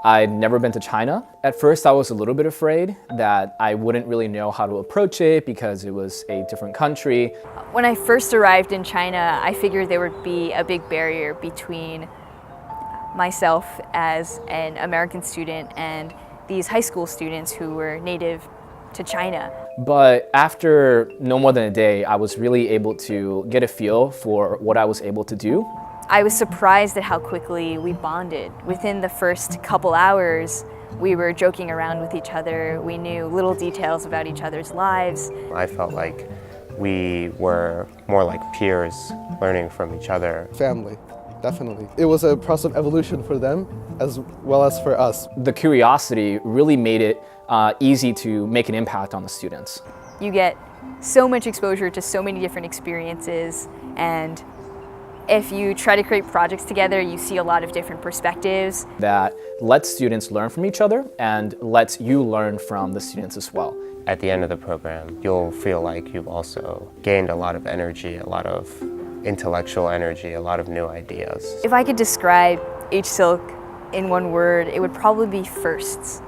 I'd never been to China. At first, I was a little bit afraid that I wouldn't really know how to approach it because it was a different country. When I first arrived in China, I figured there would be a big barrier between myself as an American student and these high school students who were native to China. But after no more than a day, I was really able to get a feel for what I was able to do. I was surprised at how quickly we bonded. Within the first couple hours, we were joking around with each other. We knew little details about each other's lives. I felt like we were more like peers learning from each other. Family, definitely. It was a process of evolution for them as well as for us. The curiosity really made it easy to make an impact on the students. You get so much exposure to so many different experiences, and if you try to create projects together, you see a lot of different perspectives. That lets students learn from each other and lets you learn from the students as well. At the end of the program, you'll feel like you've also gained a lot of energy, a lot of intellectual energy, a lot of new ideas. If I could describe HSYLC in one word, it would probably be firsts.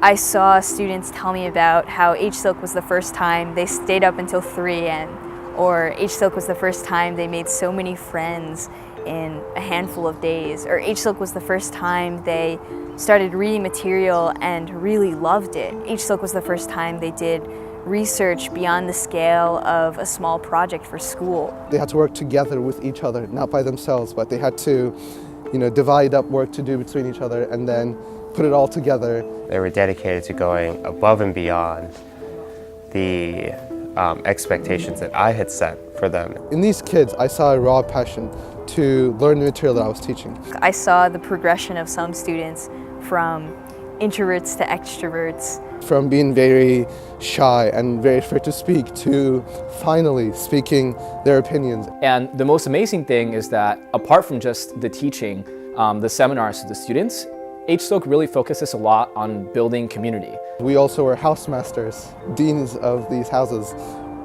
I saw students tell me about how HSYLC was the first time they stayed up until 3 a.m. or HSYLC was the first time they made so many friends in a handful of days, or HSYLC was the first time they started reading material and really loved it. HSYLC was the first time they did research beyond the scale of a small project for school. They had to work together with each other, not by themselves, but they had to, divide up work to do between each other and then put it all together. They were dedicated to going above and beyond the expectations that I had set for them. In these kids, I saw a raw passion to learn the material that I was teaching. I saw the progression of some students from introverts to extroverts. From being very shy and very afraid to speak to finally speaking their opinions. And the most amazing thing is that apart from just the teaching, the seminars to the students, HSYLC really focuses a lot on building community. We also were housemasters, deans of these houses,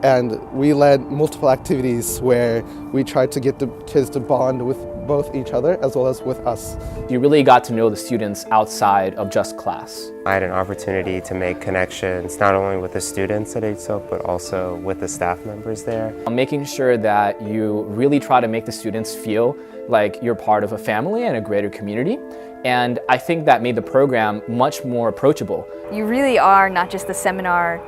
and we led multiple activities where we tried to get the kids to bond with both each other as well as with us. You really got to know the students outside of just class. I had an opportunity to make connections not only with the students at HSYLC but also with the staff members there. Making sure that you really try to make the students feel like you're part of a family and a greater community. And I think that made the program much more approachable. You really are not just the seminar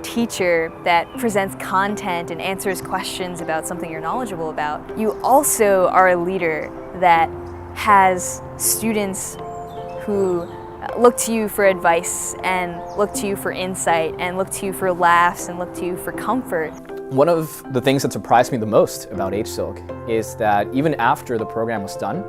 teacher that presents content and answers questions about something you're knowledgeable about. You also are a leader that has students who look to you for advice and look to you for insight and look to you for laughs and look to you for comfort. One of the things that surprised me the most about HSYLC is that even after the program was done,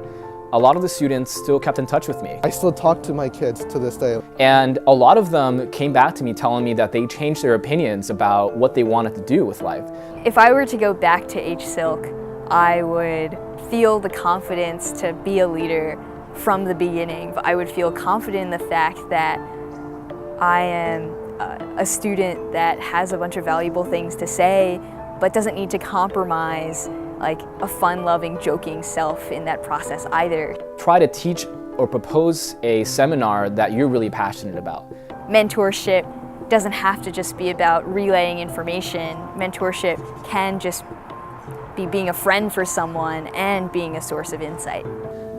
a lot of the students still kept in touch with me. I still talk to my kids to this day. And a lot of them came back to me telling me that they changed their opinions about what they wanted to do with life. If I were to go back to HSYLC, I would feel the confidence to be a leader from the beginning. I would feel confident in the fact that I am a student that has a bunch of valuable things to say, but doesn't need to compromise like a fun-loving, joking self in that process either. Try to teach or propose a seminar that you're really passionate about. Mentorship doesn't have to just be about relaying information. Mentorship can just be being a friend for someone and being a source of insight.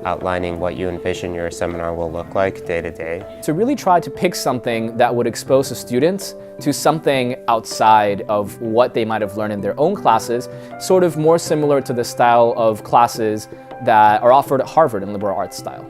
Outlining what you envision your seminar will look like day to day. So really try to pick something that would expose the students to something outside of what they might have learned in their own classes, sort of more similar to the style of classes that are offered at Harvard in liberal arts style.